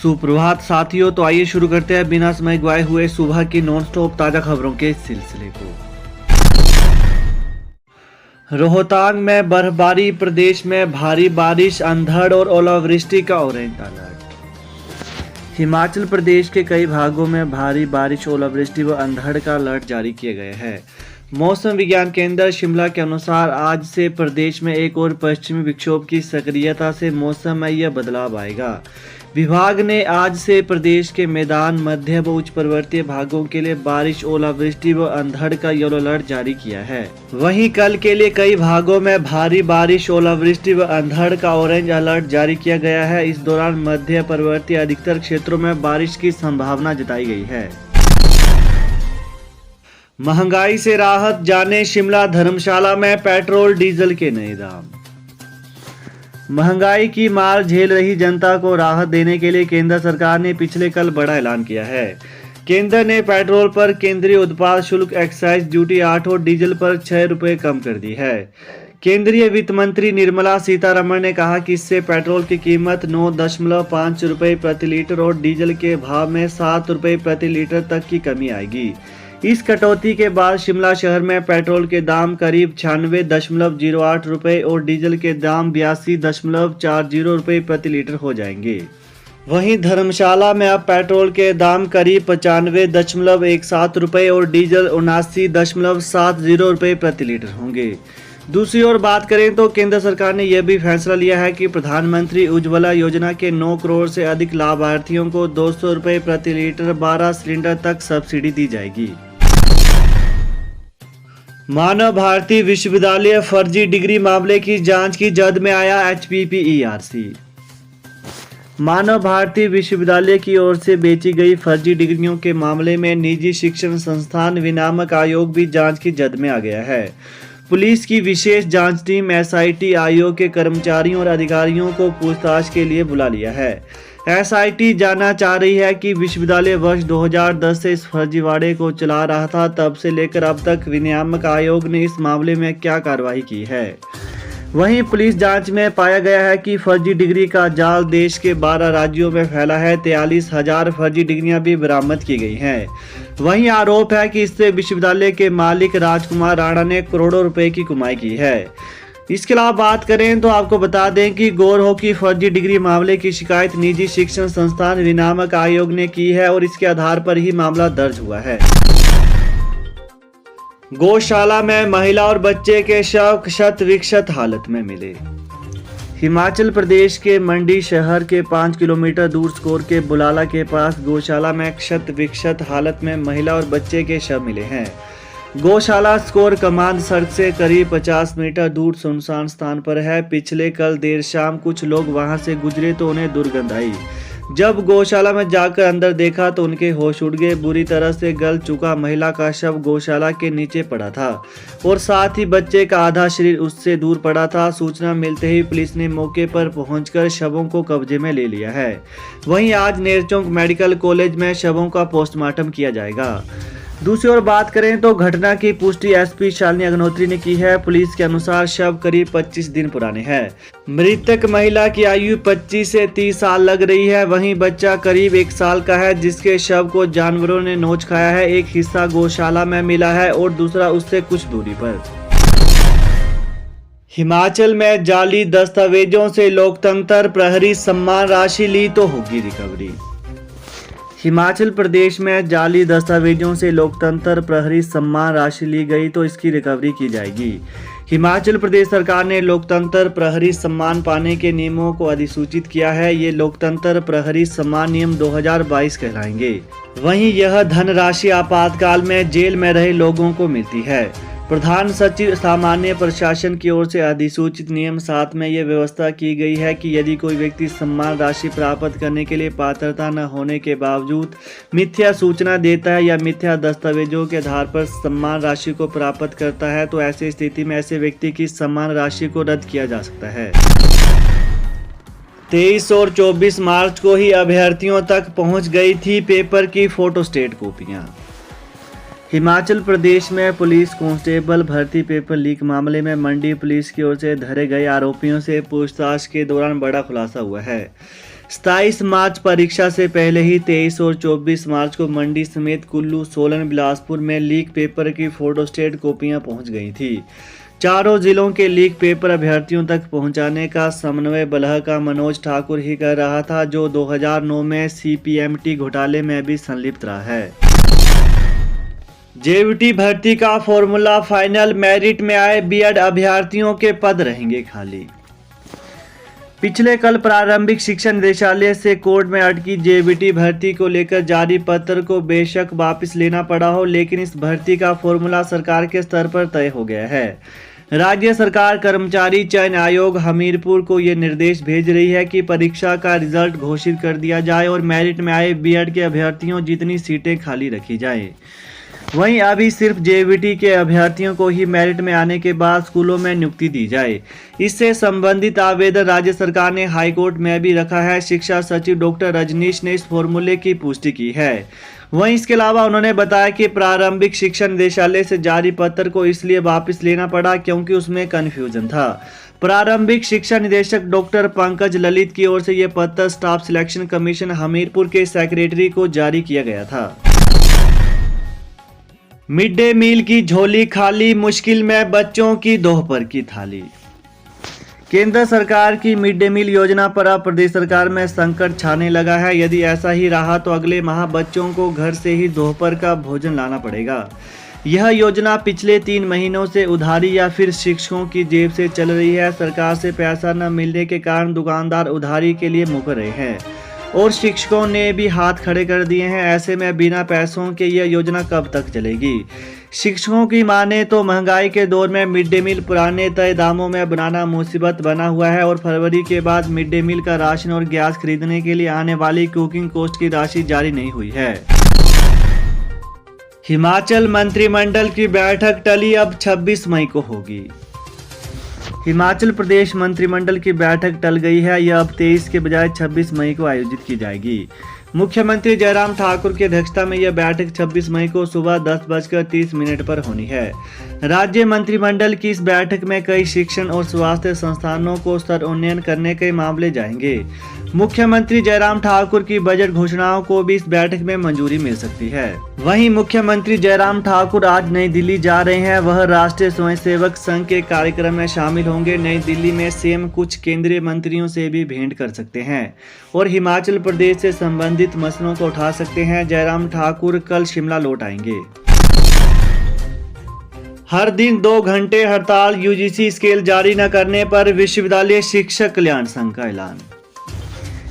सुप्रभात साथियों, तो आइए शुरू करते हैं बिना समय गवाए हुए सुबह की नॉन स्टॉप ताजा खबरों के सिलसिले को। रोहतांग में बर्फबारी, प्रदेश में भारी बारिश, अंधड़ और ओलावृष्टि का ऑरेंज अलर्ट। हिमाचल प्रदेश के कई भागों में भारी बारिश, ओलावृष्टि व अंधड़ का अलर्ट जारी किए गए हैं। मौसम विज्ञान केंद्र शिमला के अनुसार आज से प्रदेश में एक और पश्चिमी विक्षोभ की सक्रियता से मौसम में यह बदलाव आएगा। विभाग ने आज से प्रदेश के मैदान, मध्य व उच्च पर्वतीय भागों के लिए बारिश, ओलावृष्टि व अंधड़ का येलो अलर्ट जारी किया है। वहीं कल के लिए कई भागों में भारी बारिश, ओलावृष्टि व अंधड़ का ऑरेंज अलर्ट जारी किया गया है। इस दौरान मध्य पर्वतीय अधिकतर क्षेत्रों में बारिश की संभावना जताई गई है। महंगाई से राहत, जाने शिमला धर्मशाला में पेट्रोल डीजल के नए दाम। महंगाई की मार झेल रही जनता को राहत देने के लिए केंद्र सरकार ने पिछले कल बड़ा ऐलान किया है। केंद्र ने पेट्रोल पर केंद्रीय उत्पाद शुल्क एक्साइज ड्यूटी 8 और डीजल पर 6 रुपये कम कर दी है। केंद्रीय वित्त मंत्री निर्मला सीतारमण ने कहा कि इससे पेट्रोल की कीमत 9.5 रुपये प्रति लीटर और डीजल के भाव में 7 रुपये प्रति लीटर तक की कमी आएगी। इस कटौती के बाद शिमला शहर में पेट्रोल के दाम करीब 96.08 रुपये और डीजल के दाम 82.40 रुपये प्रति लीटर हो जाएंगे। वहीं धर्मशाला में अब पेट्रोल के दाम करीब 95.17 रुपये और डीजल 79.70 रुपये प्रति लीटर होंगे। दूसरी ओर बात करें तो केंद्र सरकार ने यह भी फैसला लिया है कि प्रधानमंत्री उज्ज्वला योजना के 9 करोड़ से अधिक लाभार्थियों को 200 रुपये प्रति लीटर 12 सिलेंडर तक सब्सिडी दी जाएगी। मानव भारती विश्वविद्यालय फर्जी डिग्री मामले की जांच की जद में आया HPPERC। मानव भारती विश्वविद्यालय की ओर से बेची गई फर्जी डिग्रियों के मामले में निजी शिक्षण संस्थान विनियामक आयोग भी जांच की जद में आ गया है। पुलिस की विशेष जांच टीम SIT आयोग के कर्मचारियों और अधिकारियों को पूछताछ के लिए बुला लिया है। SIT जानना चाह रही है कि विश्वविद्यालय वर्ष 2010 से इस फर्जीवाड़े को चला रहा था, तब से लेकर अब तक विनियामक आयोग ने इस मामले में क्या कार्रवाई की है। वहीं पुलिस जांच में पाया गया है कि फर्जी डिग्री का जाल देश के 12 राज्यों में फैला है। 43,000 फर्जी डिग्रियां भी बरामद की गई हैं। वहीं आरोप है कि इससे विश्वविद्यालय के मालिक राजकुमार राणा ने करोड़ों रुपए की कमाई की है। इसके अलावा बात करें तो आपको बता दें कि गौर हो कि फर्जी डिग्री मामले की शिकायत निजी शिक्षण संस्थान विनियामक आयोग ने की है और इसके आधार पर ही मामला दर्ज हुआ है। गौशाला में महिला और बच्चे के शव क्षत विक्षत हालत में मिले। हिमाचल प्रदेश के मंडी शहर के 5 किलोमीटर दूर स्कोर के बुलाला के पास गौशाला में क्षत विक्षत हालत में महिला और बच्चे के शव मिले हैं। गौशाला स्कोर कमांड सड़क से करीब 50 मीटर दूर सुनसान स्थान पर है। पिछले कल देर शाम कुछ लोग वहां से गुजरे तो उन्हें दुर्गंध आई। जब गौशाला में जाकर अंदर देखा तो उनके होश उड़ गए। बुरी तरह से गल चुका महिला का शव गौशाला के नीचे पड़ा था और साथ ही बच्चे का आधा शरीर उससे दूर पड़ा था। सूचना मिलते ही पुलिस ने मौके पर पहुंचकर शवों को कब्जे में ले लिया है। वहीं आज नेरचौक मेडिकल कॉलेज में शवों का पोस्टमार्टम किया जाएगा। दूसरी ओर बात करें तो घटना की पुष्टि SP शालिनी अग्निहोत्री ने की है। पुलिस के अनुसार शव करीब 25 दिन पुराने हैं। मृतक महिला की आयु 25 से 30 साल लग रही है। वहीं बच्चा करीब 1 साल का है, जिसके शव को जानवरों ने नोच खाया है। एक हिस्सा गौशाला में मिला है और दूसरा उससे कुछ दूरी पर। हिमाचल में जाली दस्तावेजों से लोकतंत्र प्रहरी सम्मान राशि ली तो होगी रिकवरी। हिमाचल प्रदेश में जाली दस्तावेजों से लोकतंत्र प्रहरी सम्मान राशि ली गई तो इसकी रिकवरी की जाएगी। हिमाचल प्रदेश सरकार ने लोकतंत्र प्रहरी सम्मान पाने के नियमों को अधिसूचित किया है। ये लोकतंत्र प्रहरी सम्मान नियम 2022 कहलाएंगे। वहीं यह धनराशि आपातकाल में जेल में रहे लोगों को मिलती है। प्रधान सचिव सामान्य प्रशासन की ओर से अधिसूचित नियम 7 में यह व्यवस्था की गई है कि यदि कोई व्यक्ति सम्मान राशि प्राप्त करने के लिए पात्रता न होने के बावजूद मिथ्या सूचना देता है या मिथ्या दस्तावेजों के आधार पर सम्मान राशि को प्राप्त करता है तो ऐसी स्थिति में ऐसे व्यक्ति की सम्मान राशि को रद्द किया जा सकता है। 23 और 24 मार्च को ही अभ्यर्थियों तक पहुंच गई थी पेपर की फोटोस्टेट कॉपियां। हिमाचल प्रदेश में पुलिस कांस्टेबल भर्ती पेपर लीक मामले में मंडी पुलिस की ओर से धरे गए आरोपियों से पूछताछ के दौरान बड़ा खुलासा हुआ है। 27 मार्च परीक्षा से पहले ही 23 और 24 मार्च को मंडी समेत कुल्लू, सोलन, बिलासपुर में लीक पेपर की फोटोस्टेट कॉपियां पहुंच गई थी। चारों जिलों के लीक पेपर अभ्यर्थियों तक पहुंचाने का समन्वय बलह का मनोज ठाकुर ही कर रहा था, जो 2009 में CPMT घोटाले में भी संलिप्त रहा है। JVT भर्ती का फॉर्मूला फाइनल, मेरिट में आए बीएड अभ्यर्थियों के पद रहेंगे खाली। पिछले कल प्रारंभिक शिक्षा निदेशालय से कोर्ट में अटकी JVT भर्ती को लेकर जारी पत्र को बेशक वापस लेना पड़ा हो, लेकिन इस भर्ती का फॉर्मूला सरकार के स्तर पर तय हो गया है। राज्य सरकार कर्मचारी चयन आयोग हमीरपुर को ये निर्देश भेज रही है कि परीक्षा का रिजल्ट घोषित कर दिया जाए और मेरिट में आए बीएड के अभ्यर्थियों जितनी सीटें खाली रखी जाएं। वहीं अभी सिर्फ JVT के अभ्यर्थियों को ही मेरिट में आने के बाद स्कूलों में नियुक्ति दी जाए। इससे संबंधित आवेदन राज्य सरकार ने हाईकोर्ट में भी रखा है। शिक्षा सचिव डॉक्टर रजनीश ने इस फॉर्मूले की पुष्टि की है। वहीं इसके अलावा उन्होंने बताया कि प्रारंभिक शिक्षा निदेशालय से जारी पत्र को इसलिए वापस लेना पड़ा क्योंकि उसमें कन्फ्यूजन था। प्रारंभिक शिक्षा निदेशक डॉक्टर पंकज ललित की ओर से यह पत्र स्टाफ सिलेक्शन कमीशन हमीरपुर के सेक्रेटरी को जारी किया गया था। मिड डे मील की झोली खाली, मुश्किल में बच्चों की दोपहर की थाली। केंद्र सरकार की मिड डे मील योजना पर अब प्रदेश सरकार में संकट छाने लगा है। यदि ऐसा ही रहा तो अगले माह बच्चों को घर से ही दोपहर का भोजन लाना पड़ेगा। यह योजना पिछले 3 महीनों से उधारी या फिर शिक्षकों की जेब से चल रही है। सरकार से पैसा न मिलने के कारण दुकानदार उधारी के लिए मुकर रहे हैं और शिक्षकों ने भी हाथ खड़े कर दिए हैं। ऐसे में बिना पैसों के यह योजना कब तक चलेगी? शिक्षकों की माने तो महंगाई के दौर में मिड डे मील पुराने तय दामों में बनाना मुसीबत बना हुआ है और फरवरी के बाद मिड डे मील का राशन और गैस खरीदने के लिए आने वाली कुकिंग कॉस्ट की राशि जारी नहीं हुई है। हिमाचल मंत्रिमंडल की बैठक टली, अब 26 मई को होगी। हिमाचल प्रदेश मंत्रिमंडल की बैठक टल गई है। यह अब 23 के बजाय 26 मई को आयोजित की जाएगी। मुख्यमंत्री जयराम ठाकुर की अध्यक्षता में यह बैठक 26 मई को सुबह 10:30 पर होनी है। राज्य मंत्रिमंडल की इस बैठक में कई शिक्षण और स्वास्थ्य संस्थानों को स्तरोन्नयन करने के मामले जाएंगे। मुख्यमंत्री जयराम ठाकुर की बजट घोषणाओं को भी इस बैठक में मंजूरी मिल सकती है। वहीं मुख्यमंत्री जयराम ठाकुर आज नई दिल्ली जा रहे हैं। वह राष्ट्रीय स्वयंसेवक संघ के कार्यक्रम में शामिल होंगे। नई दिल्ली में सीएम कुछ केंद्रीय मंत्रियों से भी भेंट कर सकते हैं और हिमाचल प्रदेश से संबंधित मसलों को उठा सकते हैं। जयराम ठाकुर कल शिमला लौट आएंगे। हर दिन 2 घंटे हड़ताल, UGC स्केल जारी न करने पर विश्वविद्यालय शिक्षक कल्याण संघ का ऐलान।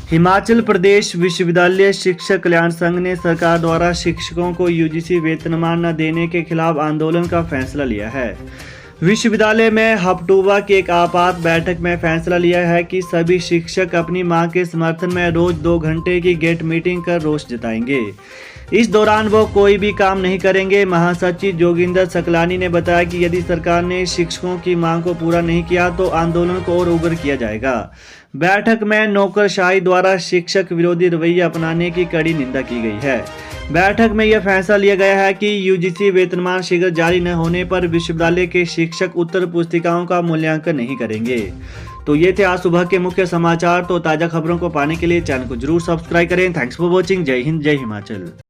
हिमाचल प्रदेश विश्वविद्यालय शिक्षक कल्याण संघ ने सरकार द्वारा शिक्षकों को UGC वेतनमान न देने के खिलाफ आंदोलन का फैसला लिया है। विश्वविद्यालय में हफ्तूबा की एक आपात बैठक में फैसला लिया है कि सभी शिक्षक अपनी मांग के समर्थन में रोज 2 घंटे की गेट मीटिंग कर रोष जताएंगे। इस दौरान वो कोई भी काम नहीं करेंगे। महासचिव जोगिंदर सकलानी ने बताया कि यदि सरकार ने शिक्षकों की मांग को पूरा नहीं किया तो आंदोलन को और उग्र किया जाएगा। बैठक में नौकरशाही द्वारा शिक्षक विरोधी रवैया अपनाने की कड़ी निंदा की गई है। बैठक में यह फैसला लिया गया है कि UGC वेतनमान शीघ्र जारी न होने पर विश्वविद्यालय के शिक्षक उत्तर पुस्तिकाओं का मूल्यांकन नहीं करेंगे। तो ये थे आज सुबह के मुख्य समाचार। तो ताजा खबरों को पाने के लिए चैनल को जरूर सब्सक्राइब करें। Thanks for watching. जय हिंद, जय हिमाचल।